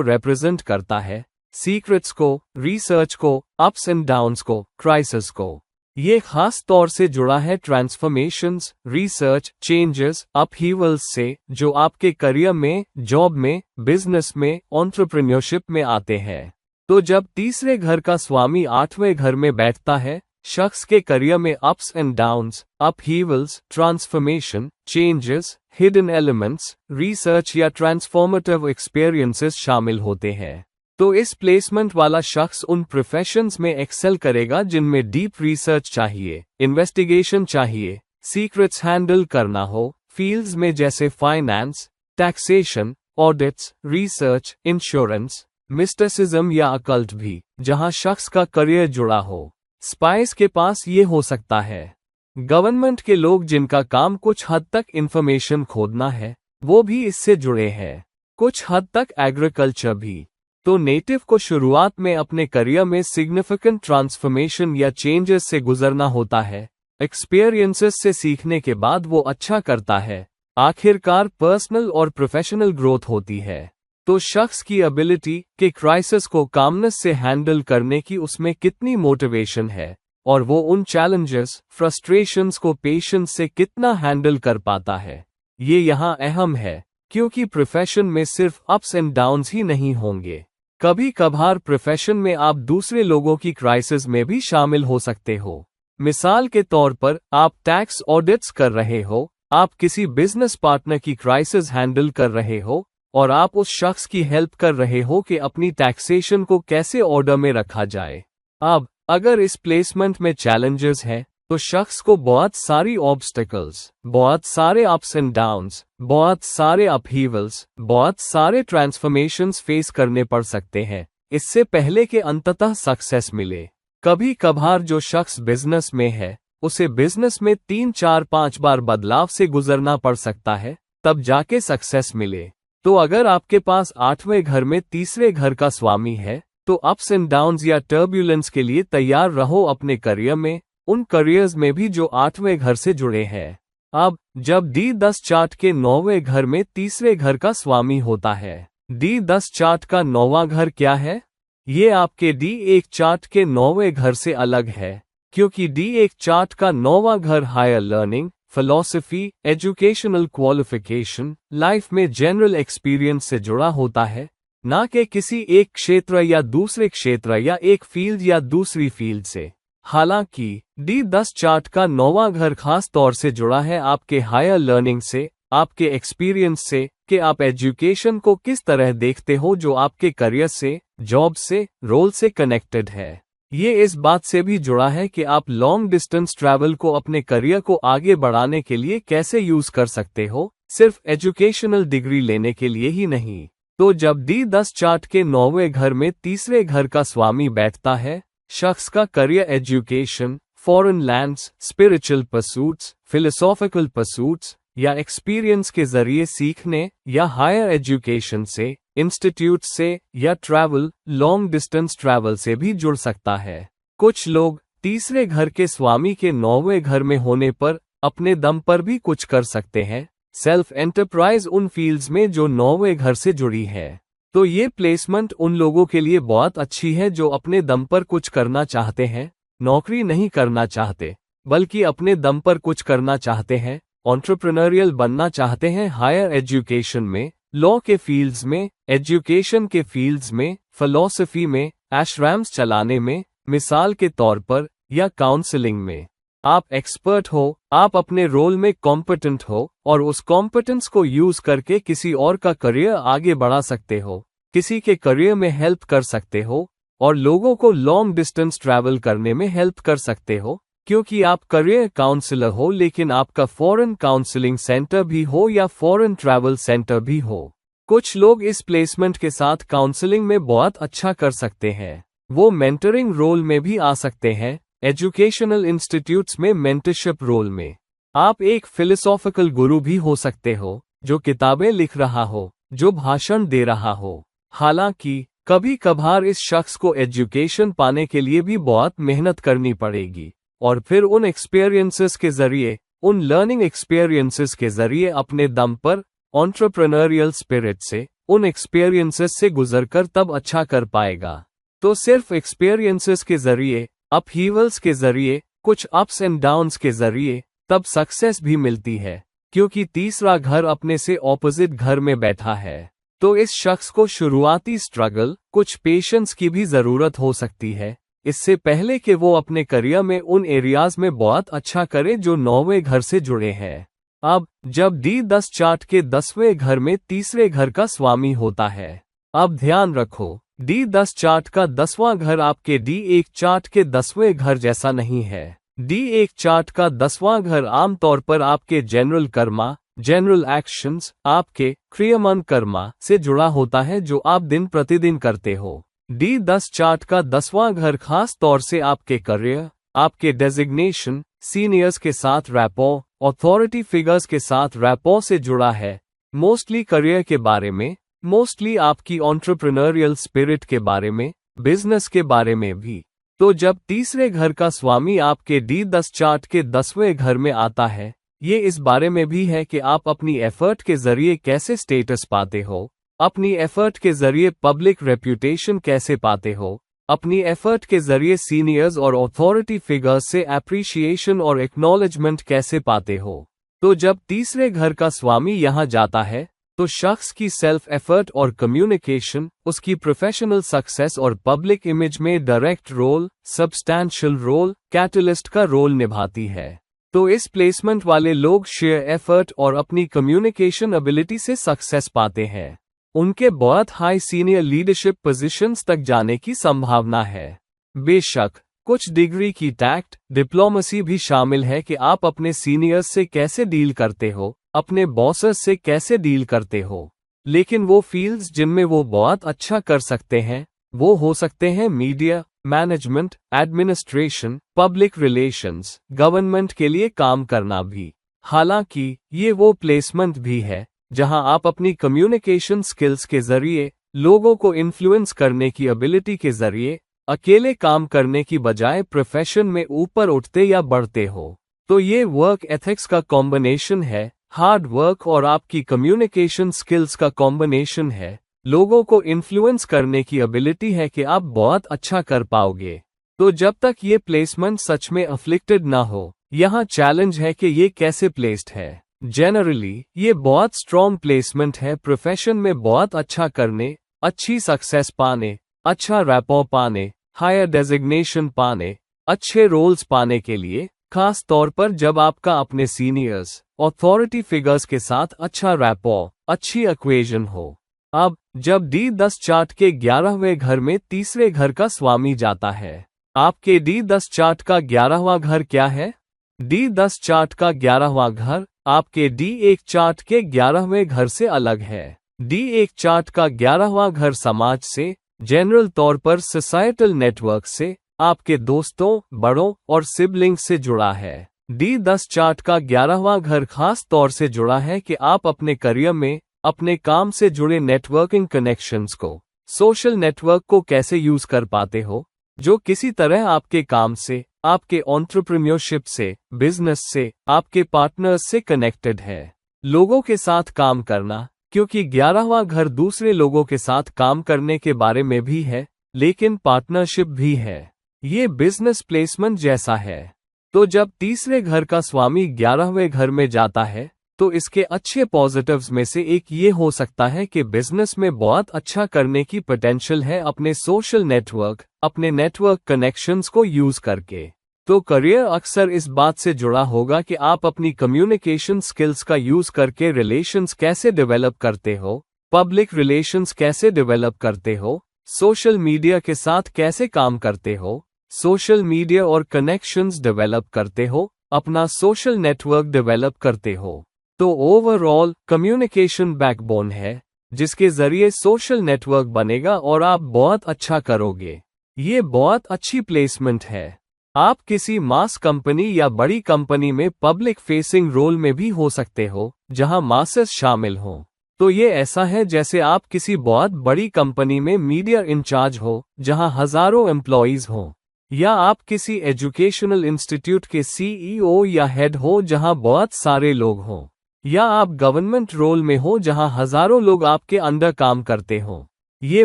रिप्रेजेंट करता है, सीक्रेट्स को, रिसर्च को, अप्स एंड डाउन्स को, क्राइसिस को। ये खास तौर से जुड़ा है ट्रांसफॉर्मेशंस, रिसर्च, चेंजेस, अपहीवल्स से, जो आपके करियर में, जॉब में, बिजनेस में, एंटरप्रेन्योरशिप में आते हैं। तो जब तीसरे घर का स्वामी आठवें घर में बैठता है, शख्स के करियर में ups and downs, upheavals, transformation, changes, hidden elements, research या ट्रांसफॉर्मेटिव एक्सपीरियंसेस शामिल होते हैं। तो इस प्लेसमेंट वाला शख्स उन प्रोफेशंस में एक्सेल करेगा जिनमें डीप रिसर्च चाहिए, इन्वेस्टिगेशन चाहिए, सीक्रेट्स हैंडल करना हो, फील्ड्स में जैसे finance, taxation, audits, research, insurance, mysticism या अकल्ट भी, जहां शख्स का करियर जुड़ा हो। स्पाइस के पास ये हो सकता है। गवर्नमेंट के लोग जिनका काम कुछ हद तक इंफॉर्मेशन खोदना है, वो भी इससे जुड़े हैं। कुछ हद तक एग्रीकल्चर भी। तो नेटिव को शुरुआत में अपने करियर में सिग्निफिकेंट ट्रांसफॉर्मेशन या चेंजेस से गुजरना होता है। एक्सपीरियंसेस से सीखने के बाद वो अच्छा करता है। आखिरकार पर्सनल और प्रोफेशनल ग्रोथ होती है। तो शख्स की एबिलिटी के क्राइसिस को कामनेस से हैंडल करने की उसमें कितनी मोटिवेशन है, और वो उन चैलेंजेस, फ्रस्ट्रेशंस को पेशेंस से कितना हैंडल कर पाता है, ये यहाँ अहम है। क्योंकि प्रोफेशन में सिर्फ अप्स एंड डाउन्स ही नहीं होंगे। कभी कभार प्रोफेशन में आप दूसरे लोगों की क्राइसिस में भी शामिल हो सकते हो। मिसाल के तौर पर, आप टैक्स ऑडिट्स कर रहे हो, आप किसी बिजनेस पार्टनर की क्राइसिस हैंडल कर रहे हो, और आप उस शख्स की हेल्प कर रहे हो कि अपनी टैक्सेशन को कैसे ऑर्डर में रखा जाए। अब अगर इस प्लेसमेंट में चैलेंजेस हैं, तो शख्स को बहुत सारी ऑब्स्टिकल्स, बहुत सारे अप्स एंड डाउन्स, बहुत सारे अपहीवल्स, बहुत सारे ट्रांसफॉर्मेशंस फेस करने पड़ सकते हैं, इससे पहले कि अंततः सक्सेस मिले। कभी कभार जो शख्स बिजनेस में है, उसे बिजनेस में 3, 4, 5 बार बदलाव से गुजरना पड़ सकता है, तब जाके सक्सेस मिले। तो अगर आपके पास 8वें घर में तीसरे घर का स्वामी है, तो अप्स एंड डाउन्स या टर्ब्यूलेंस के लिए तैयार रहो अपने करियर में, उन करियर्स में भी जो 8वें घर से जुड़े हैं। अब जब D10 चार्ट के 9वें घर में तीसरे घर का स्वामी होता है, D10 चार्ट का 9वां घर क्या है? ये आपके D1 चार्ट के 9वें घर से अलग है, क्योंकि D1 चार्ट का 9वां घर higher learning, philosophy, educational qualification, life में जनरल एक्सपीरियंस से जुड़ा होता है, ना कि किसी एक क्षेत्र या दूसरे क्षेत्र या एक फील्ड या दूसरी फील्ड से। हालांकि D10 चार्ट का 9वां घर खास तौर से जुड़ा है आपके हायर लर्निंग से, आपके एक्सपीरियंस से, कि आप एजुकेशन को किस तरह देखते हो, जो आपके करियर से, जॉब से, रोल से कनेक्टेड है। ये इस बात से भी जुड़ा है कि आप लॉन्ग डिस्टेंस ट्रैवल को अपने करियर को आगे बढ़ाने के लिए कैसे यूज कर सकते हो, सिर्फ एजुकेशनल डिग्री लेने के लिए ही नहीं। तो जब D10 चार्ट के 9वें घर में तीसरे घर का स्वामी बैठता है, शख्स का career education, foreign lands, spiritual pursuits, philosophical pursuits या एक्सपीरियंस के जरिए सीखने, या हायर एजुकेशन से, इंस्टीट्यूट से, या ट्रैवल, लॉन्ग डिस्टेंस ट्रैवल से भी जुड़ सकता है। कुछ लोग तीसरे घर के स्वामी के 9वें घर में होने पर अपने दम पर भी कुछ कर सकते हैं, सेल्फ एंटरप्राइज उन फील्ड्स में जो 9वें घर से जुड़ी है। तो ये प्लेसमेंट उन लोगों के लिए बहुत अच्छी है जो अपने दम पर कुछ करना चाहते हैं, नौकरी नहीं करना चाहते, बल्कि अपने दम पर कुछ करना चाहते हैं, एंटरप्रेन्योरियल बनना चाहते हैं हायर एजुकेशन में, लॉ के फील्ड्स में, एजुकेशन के फील्ड्स में, फिलॉसफी में, आश्रम्स चलाने में, मिसाल के तौर पर, या काउंसलिंग में। आप एक्सपर्ट हो, आप अपने रोल में कॉम्पिटेंट हो, और उस कॉम्पिटेंस को यूज करके किसी और का करियर आगे बढ़ा सकते हो, किसी के करियर में हेल्प कर सकते हो, और लोगों को लॉन्ग डिस्टेंस ट्रैवल करने में हेल्प कर सकते हो, क्योंकि आप करियर काउंसलर हो, लेकिन आपका फॉरेन काउंसलिंग सेंटर भी हो या फॉरेन ट्रैवल सेंटर भी हो। कुछ लोग इस प्लेसमेंट के साथ काउंसलिंग में बहुत अच्छा कर सकते हैं। वो मेंटरिंग रोल में भी आ सकते हैं, एजुकेशनल इंस्टीट्यूट्स में मेंटरशिप रोल में। आप एक फिलोसॉफिकल गुरु भी हो सकते हो, जो किताबें लिख रहा हो, जो भाषण दे रहा हो। हालांकि कभी कभार इस शख्स को एजुकेशन पाने के लिए भी बहुत मेहनत करनी पड़ेगी, और फिर उन एक्सपीरियंसेस के जरिए, उन लर्निंग एक्सपीरियंसेस के जरिए अपने दम पर, एंटरप्रेन्योरियल स्पिरिट से, उन एक्सपीरियंसेस से गुजरकर तब अच्छा कर पाएगा। तो सिर्फ एक्सपीरियंसेस के जरिए, अपहीवल्स के जरिए, कुछ अप्स एंड डाउन्स के जरिए, तब सक्सेस भी मिलती है, क्योंकि तीसरा घर अपने से ऑपोजिट घर में बैठा है। तो इस शख्स को शुरुआती स्ट्रगल, कुछ पेशेंस की भी जरूरत हो सकती है, इससे पहले कि वो अपने करियर में उन एरियाज में बहुत अच्छा करे जो 9वें घर से जुड़े हैं। अब जब D10 चार्ट के 10वें घर में तीसरे घर का स्वामी होता है, अब ध्यान रखो, D10 चार्ट का 10वां घर आपके D1 चार्ट के 10वें घर जैसा नहीं है। D1 चार्ट का 10वां घर आमतौर पर आपके जनरल कर्मा, जनरल एक्शंस, आपके क्रियामान कर्मा से जुड़ा होता है जो आप दिन प्रतिदिन करते हो। D10 चार्ट का 10वां घर खास तौर से आपके करियर, आपके डेजिग्नेशन, सीनियर्स के साथ रैपो, अथॉरिटी फिगर्स के साथ रैपो से जुड़ा है। मोस्टली करियर के बारे में, मोस्टली आपकी एंटरप्रेन्योरियल स्पिरिट के बारे में, बिजनेस के बारे में भी। तो जब तीसरे घर का स्वामी आपके D10 चार्ट के 10वें घर में आता है, ये इस बारे में भी है कि आप अपनी एफर्ट के जरिए कैसे स्टेटस पाते हो, अपनी एफर्ट के जरिए पब्लिक रेप्यूटेशन कैसे पाते हो, अपनी एफर्ट के जरिए सीनियर्स और अथॉरिटी फिगर्स से एप्रिशिएशन और एक्नॉलेजमेंट कैसे पाते हो। तो जब तीसरे घर का स्वामी यहाँ जाता है, तो शख्स की सेल्फ एफर्ट और कम्युनिकेशन उसकी प्रोफेशनल सक्सेस और पब्लिक इमेज में direct role, substantial role, catalyst का रोल निभाती है। तो इस प्लेसमेंट वाले लोग शेयर एफर्ट और अपनी कम्युनिकेशन एबिलिटी से सक्सेस पाते हैं। उनके बहुत हाई सीनियर लीडरशिप पोजीशंस तक जाने की संभावना है। बेशक कुछ डिग्री की टैक्ट, डिप्लोमेसी भी शामिल है कि आप अपने सीनियर्स से कैसे डील करते हो, अपने बॉसेस से कैसे डील करते हो। लेकिन वो फील्ड्स जिनमें वो बहुत अच्छा कर सकते हैं, वो हो सकते हैं media, management, administration, public relations, government के लिए काम करना भी। हालांकि ये वो प्लेसमेंट भी है जहां आप अपनी कम्युनिकेशन स्किल्स के जरिए, लोगों को इन्फ्लुएंस करने की एबिलिटी के जरिए, अकेले काम करने की बजाय प्रोफेशन में ऊपर उठते या बढ़ते हो। तो ये वर्क एथिक्स का कॉम्बिनेशन है, हार्ड वर्क और आपकी कम्युनिकेशन स्किल्स का कॉम्बिनेशन है, लोगों को इन्फ्लुएंस करने की एबिलिटी है कि आप बहुत अच्छा कर पाओगे। तो जब तक ये प्लेसमेंट सच में अफ्लिक्टेड ना हो, यहाँ चैलेंज है कि ये कैसे प्लेस्ड है। जनरली ये बहुत स्ट्रॉन्ग प्लेसमेंट है प्रोफेशन में बहुत अच्छा करने, अच्छी सक्सेस पाने, अच्छा रैपो पाने, हायर डेजिग्नेशन पाने, अच्छे रोल्स पाने के लिए, खास तौर पर जब आपका अपने सीनियर्स, अथॉरिटी फिगर्स के साथ अच्छा रैपो, अच्छी इक्वेशन हो। अब जब D10 चार्ट के 11वें घर में तीसरे घर का स्वामी जाता है, आपके D10 चार्ट का 11वां घर क्या है? D10 चार्ट का 11वां घर आपके D1 चार्ट के 11वें घर से अलग है। D1 चार्ट का 11वां घर समाज से, जनरल तौर पर सोसाइटल नेटवर्क से, आपके दोस्तों, बड़ों और सिबलिंग्स से जुड़ा है। D10 चार्ट का 11वां घर खास तौर से जुड़ा है कि आप अपने करियर में, अपने काम से जुड़े नेटवर्किंग कनेक्शंस को, सोशल नेटवर्क को कैसे यूज कर पाते हो, जो किसी तरह आपके काम से, आपके एंटरप्रेन्योरशिप से, बिजनेस से, आपके पार्टनर्स से कनेक्टेड है। लोगों के साथ काम करना, क्योंकि 11वां घर दूसरे लोगों के साथ काम करने के बारे में भी है, लेकिन पार्टनरशिप भी है। ये बिजनेस प्लेसमेंट जैसा है। तो जब तीसरे घर का स्वामी 11वें घर में जाता है, तो इसके अच्छे पॉजिटिव्स में से एक ये हो सकता है कि बिजनेस में बहुत अच्छा करने की पोटेंशियल है अपने सोशल नेटवर्क, अपने नेटवर्क कनेक्शंस को यूज करके। तो करियर अक्सर इस बात से जुड़ा होगा कि आप अपनी कम्युनिकेशन स्किल्स का यूज करके रिलेशंस कैसे डेवलप करते हो, पब्लिक रिलेशंस कैसे डेवलप करते हो, सोशल मीडिया के साथ कैसे काम करते हो, सोशल मीडिया और कनेक्शंस डेवलप करते हो, अपना सोशल नेटवर्क डेवलप करते हो। तो ओवरऑल कम्युनिकेशन बैकबोन है, जिसके जरिए सोशल नेटवर्क बनेगा और आप बहुत अच्छा करोगे। ये बहुत अच्छी प्लेसमेंट है। आप किसी मास कंपनी या बड़ी कंपनी में पब्लिक फेसिंग रोल में भी हो सकते हो, जहां मासेस शामिल हों। तो ये ऐसा है जैसे आप किसी बहुत बड़ी कंपनी में मीडिया इंचार्ज हो, जहां हजारों एम्प्लॉइज हों, या आप किसी एजुकेशनल इंस्टीट्यूट के CEO या हेड हो जहां बहुत सारे लोग हों, या आप गवर्नमेंट रोल में हो जहां हजारों लोग आपके अंडर काम करते हों। ये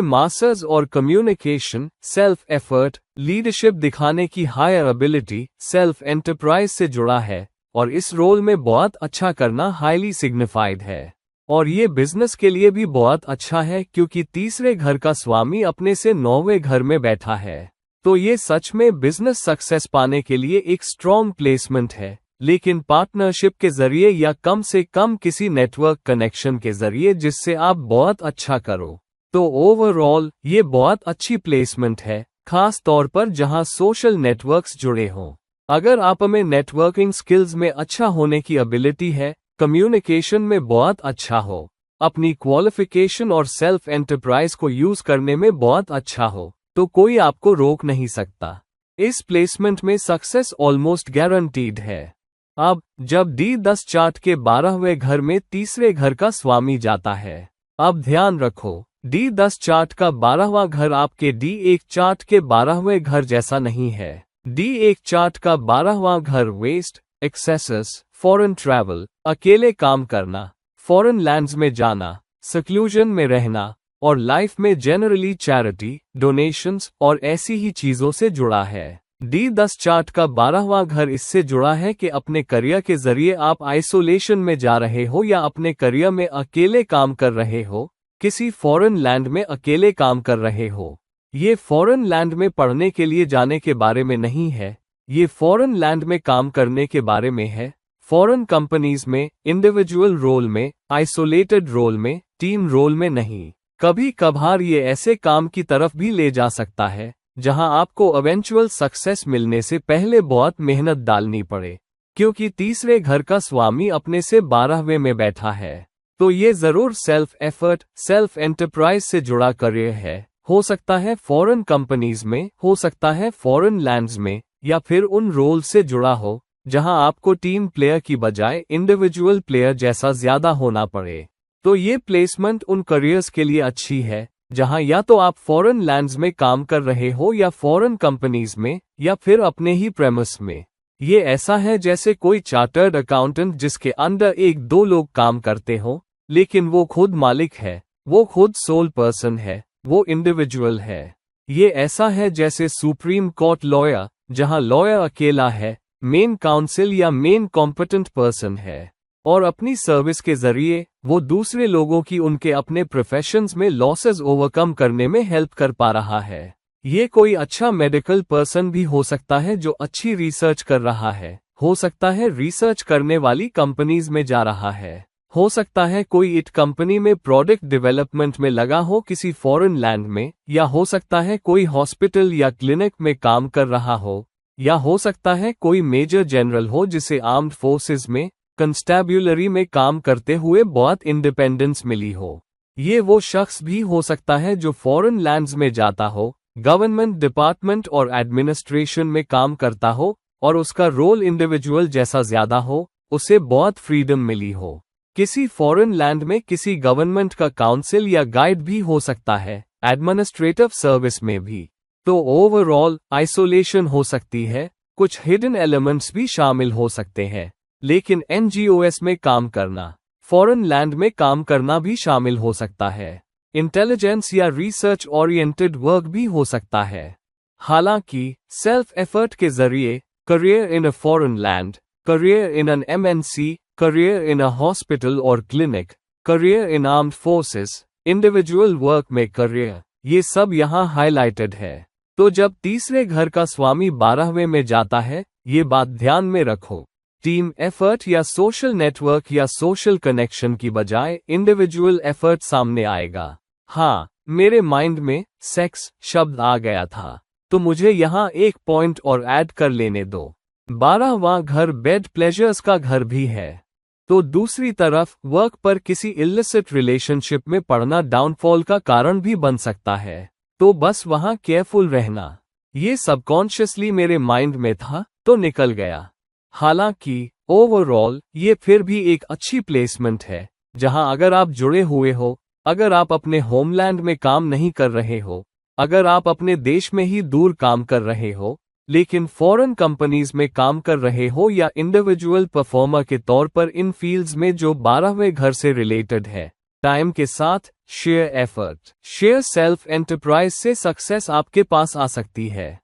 मास्टर्स और कम्युनिकेशन, सेल्फ एफर्ट, लीडरशिप दिखाने की हायर एबिलिटी, सेल्फ एंटरप्राइज से जुड़ा है, और इस रोल में बहुत अच्छा करना हाईली सिग्निफाइड है। और ये बिजनेस के लिए भी बहुत अच्छा है क्योंकि तीसरे घर का स्वामी अपने से 9वें घर में बैठा है। तो ये सच में बिजनेस सक्सेस पाने के लिए एक स्ट्रॉन्ग प्लेसमेंट है, लेकिन पार्टनरशिप के जरिए या कम से कम किसी नेटवर्क कनेक्शन के जरिए जिससे आप बहुत अच्छा करो। तो ओवरऑल ये बहुत अच्छी प्लेसमेंट है, खास तौर पर जहां सोशल नेटवर्क्स जुड़े हों। अगर आप में नेटवर्किंग स्किल्स में अच्छा होने की एबिलिटी है, कम्युनिकेशन में बहुत अच्छा हो, अपनी क्वालिफिकेशन और सेल्फ एंटरप्राइज को यूज करने में बहुत अच्छा हो, तो कोई आपको रोक नहीं सकता। इस प्लेसमेंट में सक्सेस ऑलमोस्ट गारंटीड है। अब जब D10 चार्ट के 12वें घर में तीसरे घर का स्वामी जाता है, अब ध्यान रखो, D10 चार्ट का 12वां घर आपके D1 चार्ट के 12वें घर जैसा नहीं है। D1 चार्ट का 12वां घर वेस्ट, एक्सेसेस, फॉरेन ट्रैवल, अकेले काम करना, फॉरेन लैंड्स में जाना, सक्लूजन में रहना और लाइफ में जनरली चैरिटी, डोनेशंस और ऐसी ही चीजों से जुड़ा है। D10 चार्ट का 12वां घर इससे जुड़ा है कि अपने करियर के जरिए आप आइसोलेशन में जा रहे हो या अपने करियर में अकेले काम कर रहे हो, किसी फॉरेन लैंड में अकेले काम कर रहे हो। ये फॉरेन लैंड में पढ़ने के लिए जाने के बारे में नहीं है, ये फॉरेन लैंड में काम करने के बारे में है, फॉरेन कंपनीज में, इंडिविजुअल रोल में, आइसोलेटेड रोल में, टीम रोल में नहीं। कभी कभार ये ऐसे काम की तरफ भी ले जा सकता है जहां आपको इवेंचुअल सक्सेस मिलने से पहले बहुत मेहनत डालनी पड़े, क्योंकि तीसरे घर का स्वामी अपने से 12वें में बैठा है। तो ये जरूर सेल्फ एफर्ट, सेल्फ एंटरप्राइज से जुड़ा करियर है। हो सकता है फॉरेन कंपनीज में, हो सकता है फॉरेन लैंड्स में, या फिर उन रोल से जुड़ा हो जहां आपको टीम प्लेयर की बजाय इंडिविजुअल प्लेयर जैसा ज्यादा होना पड़े। तो ये प्लेसमेंट उन करियर्स के लिए अच्छी है जहां या तो आप फॉरेन लैंड्स में काम कर रहे हो या फॉरेन कंपनीज में, या फिर अपने ही प्रेमिस में। ये ऐसा है जैसे कोई चार्टर्ड अकाउंटेंट जिसके अंडर 1-2 लोग काम करते हो, लेकिन वो खुद मालिक है, वो खुद सोल पर्सन है, वो इंडिविजुअल है। ये ऐसा है जैसे सुप्रीम कोर्ट लॉयर, जहां लॉयर अकेला है, मेन काउंसिल या मेन कॉम्पिटेंट पर्सन है, और अपनी सर्विस के जरिए वो दूसरे लोगों की उनके अपने प्रोफेशंस में लॉसेस ओवरकम करने में हेल्प कर पा रहा है। ये कोई अच्छा मेडिकल पर्सन भी हो सकता है जो अच्छी रिसर्च कर रहा है, हो सकता है रिसर्च करने वाली कंपनीज में जा रहा है, हो सकता है कोई इट कंपनी में प्रोडक्ट डेवलपमेंट में लगा हो किसी फॉरेन लैंड में, या हो सकता है कोई हॉस्पिटल या क्लिनिक में काम कर रहा हो, या हो सकता है कोई मेजर जनरल हो जिसे आर्म्ड फोर्सेस में, कंस्टेब्युलरी में काम करते हुए बहुत इंडिपेंडेंस मिली हो। ये वो शख्स भी हो सकता है जो फॉरेन लैंड्स में जाता हो, गवर्नमेंट डिपार्टमेंट और एडमिनिस्ट्रेशन में काम करता हो, और उसका रोल इंडिविजुअल जैसा ज्यादा हो, उसे बहुत फ्रीडम मिली हो। किसी फॉरेन लैंड में किसी गवर्नमेंट का काउंसिल या गाइड भी हो सकता है, एडमिनिस्ट्रेटिव सर्विस में भी। तो ओवरऑल आइसोलेशन हो सकती है, कुछ हिडन एलिमेंट्स भी शामिल हो सकते हैं, लेकिन NGOs में काम करना, फॉरेन लैंड में काम करना भी शामिल हो सकता है। इंटेलिजेंस या रिसर्च ओरिएंटेड वर्क भी हो सकता है। हालांकि सेल्फ एफर्ट के जरिए career in a foreign land, career in an MNC, career in a hospital और clinic, career in armed forces, individual work में करियर, ये सब यहाँ हाईलाइटेड है। तो जब तीसरे घर का स्वामी 12वें में जाता है, ये बात ध्यान में रखो, टीम एफर्ट या सोशल नेटवर्क या सोशल कनेक्शन की बजाय इंडिविजुअल एफर्ट सामने आएगा। हाँ, मेरे माइंड में सेक्स शब्द आ गया था, तो मुझे यहाँ एक पॉइंट और ऐड कर लेने दो। 12वां घर बेड प्लेजर्स का घर भी है, तो दूसरी तरफ वर्क पर किसी इलिसिट रिलेशनशिप में पड़ना डाउनफॉल का कारण भी बन सकता है, तो बस वहां केयरफुल रहना। ये सबकॉन्शियसली मेरे माइंड में था तो निकल गया। हालांकि ओवरऑल ये फिर भी एक अच्छी प्लेसमेंट है, जहां अगर आप जुड़े हुए हो, अगर आप अपने होमलैंड में काम नहीं कर रहे हो, अगर आप अपने देश में ही दूर काम कर रहे हो, लेकिन फॉरेन कंपनीज में काम कर रहे हो, या इंडिविजुअल परफॉर्मर के तौर पर इन फील्ड्स में जो 12वें घर से रिलेटेड है, टाइम के साथ share effort, share self enterprise से सक्सेस आपके पास आ सकती है।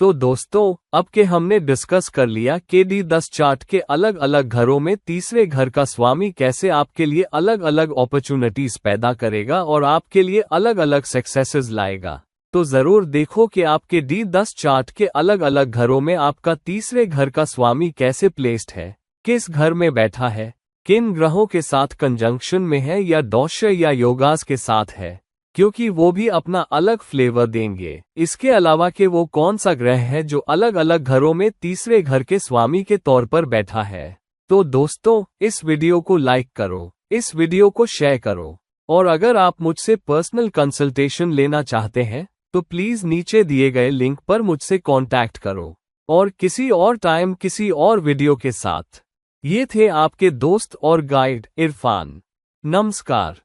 तो दोस्तों, अब के हमने डिस्कस कर लिया कि D10 चार्ट के अलग अलग घरों में तीसरे घर का स्वामी कैसे आपके लिए अलग अलग अपॉर्चुनिटीज पैदा करेगा और आपके लिए अलग अलग सक्सेसेस लाएगा। तो जरूर देखो कि आपके D10 चार्ट के अलग अलग घरों में आपका तीसरे घर का स्वामी कैसे प्लेस्ड है, किस घर में बैठा है, किन ग्रहों के साथ कंजंक्शन में है, या दोष या योगास के साथ है, क्योंकि वो भी अपना अलग फ्लेवर देंगे। इसके अलावा कि वो कौन सा ग्रह है जो अलग अलग घरों में तीसरे घर के स्वामी के तौर पर बैठा है। तो दोस्तों, इस वीडियो को लाइक करो, इस वीडियो को शेयर करो। और अगर आप मुझसे पर्सनल कंसल्टेशन लेना चाहते हैं तो प्लीज नीचे दिए गए लिंक पर मुझसे कांटेक्ट करो। और किसी और टाइम किसी और वीडियो के साथ। ये थे आपके दोस्त और गाइड इरफान। नमस्कार।